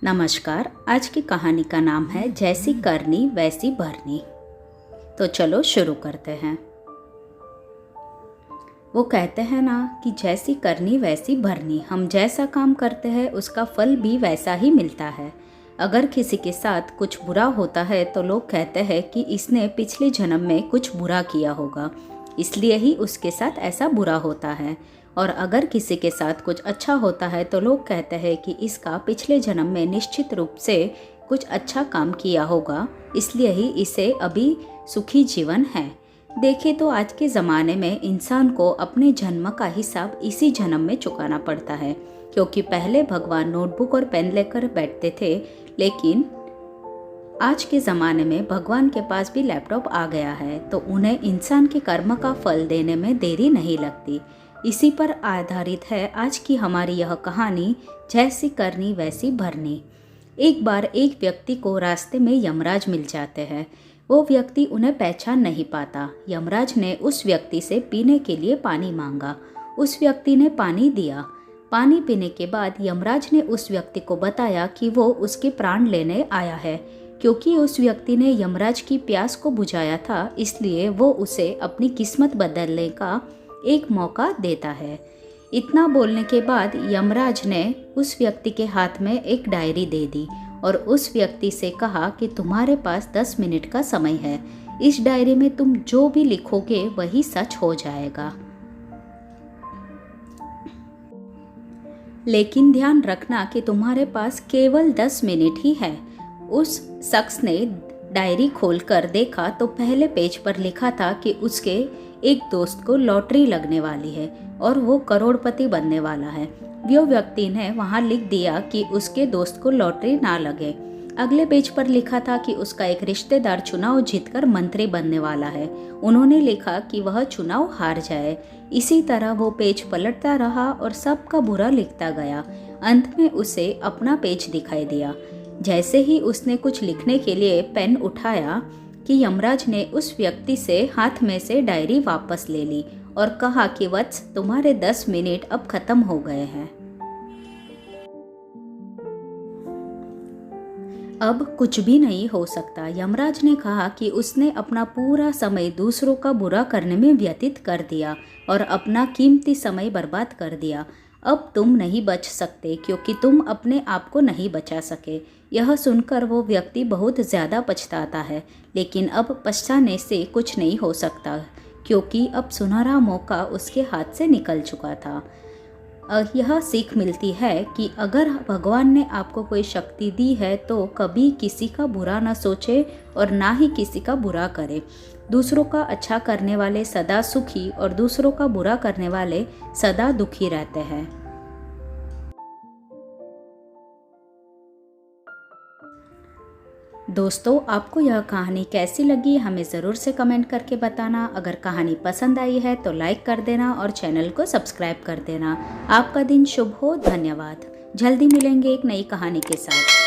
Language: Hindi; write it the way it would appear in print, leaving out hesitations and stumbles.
नमस्कार। आज की कहानी का नाम है जैसी करनी वैसी भरनी। तो चलो शुरू करते हैं। वो कहते हैं ना कि जैसी करनी वैसी भरनी। हम जैसा काम करते हैं उसका फल भी वैसा ही मिलता है। अगर किसी के साथ कुछ बुरा होता है तो लोग कहते हैं कि इसने पिछले जन्म में कुछ बुरा किया होगा, इसलिए ही उसके साथ ऐसा बुरा होता है। और अगर किसी के साथ कुछ अच्छा होता है तो लोग कहते हैं कि इसका पिछले जन्म में निश्चित रूप से कुछ अच्छा काम किया होगा, इसलिए ही इसे अभी सुखी जीवन है। देखें तो आज के ज़माने में इंसान को अपने जन्म का हिसाब इसी जन्म में चुकाना पड़ता है, क्योंकि पहले भगवान नोटबुक और पेन लेकर बैठते थे, लेकिन आज के ज़माने में भगवान के पास भी लैपटॉप आ गया है, तो उन्हें इंसान के कर्म का फल देने में देरी नहीं लगती। इसी पर आधारित है आज की हमारी यह कहानी, जैसी करनी वैसी भरनी। एक बार एक व्यक्ति को रास्ते में यमराज मिल जाते हैं। वो व्यक्ति उन्हें पहचान नहीं पाता। यमराज ने उस व्यक्ति से पीने के लिए पानी मांगा। उस व्यक्ति ने पानी दिया। पानी पीने के बाद यमराज ने उस व्यक्ति को बताया कि वो उसके प्राण लेने आया है। क्योंकि उस व्यक्ति ने यमराज की प्यास को बुझाया था, इसलिए वो उसे अपनी किस्मत बदलने का एक मौका देता है। इतना बोलने के बाद यमराज ने उस व्यक्ति के हाथ में एक डायरी दे दी और उस व्यक्ति से कहा कि तुम्हारे पास 10 मिनट का समय है। इस डायरी में तुम जो भी लिखोगे वही सच हो जाएगा, लेकिन ध्यान रखना कि तुम्हारे पास केवल 10 मिनट ही है। उस शख्स ने डायरी खोलकर देखा तो पहले पेज पर लिखा था कि उसके एक दोस्त को लॉटरी लगने वाली है और वो करोड़पति बनने वाला है। वो व्यक्ति ने वहाँ लिख दिया कि उसके दोस्त को लॉटरी ना लगे। अगले पेज पर लिखा था कि उसका एक रिश्तेदार चुनाव जीतकर मंत्री बनने वाला है। उन्होंने लिखा कि वह चुनाव हार जाए। इसी तरह वो पेज पलटता रहा और सबका बुरा लिखता गया। अंत में उसे अपना पेज दिखाई दिया। जैसे ही उसने कुछ लिखने के लिए पेन उठाया कि यमराज ने उस व्यक्ति से हाथ में से डायरी वापस ले ली और कहा कि वत्स, तुम्हारे 10 मिनट अब खत्म हो गए हैं। अब कुछ भी नहीं हो सकता। यमराज ने कहा कि उसने अपना पूरा समय दूसरों का बुरा करने में व्यतीत कर दिया और अपना कीमती समय बर्बाद कर दिया। अब तुम नहीं बच सकते, क्योंकि तुम अपने आप को नहीं बचा सके। यह सुनकर वो व्यक्ति बहुत ज़्यादा पछताता है, लेकिन अब पछताने से कुछ नहीं हो सकता, क्योंकि अब सुनहरा मौका उसके हाथ से निकल चुका था। यह सीख मिलती है कि अगर भगवान ने आपको कोई शक्ति दी है तो कभी किसी का बुरा ना सोचे और ना ही किसी का बुरा करे। दूसरों का अच्छा करने वाले सदा सुखी और दूसरों का बुरा करने वाले सदा दुखी रहते हैं। दोस्तों, आपको यह कहानी कैसी लगी हमें ज़रूर से कमेंट करके बताना। अगर कहानी पसंद आई है तो लाइक कर देना और चैनल को सब्सक्राइब कर देना। आपका दिन शुभ हो। धन्यवाद। जल्दी मिलेंगे एक नई कहानी के साथ।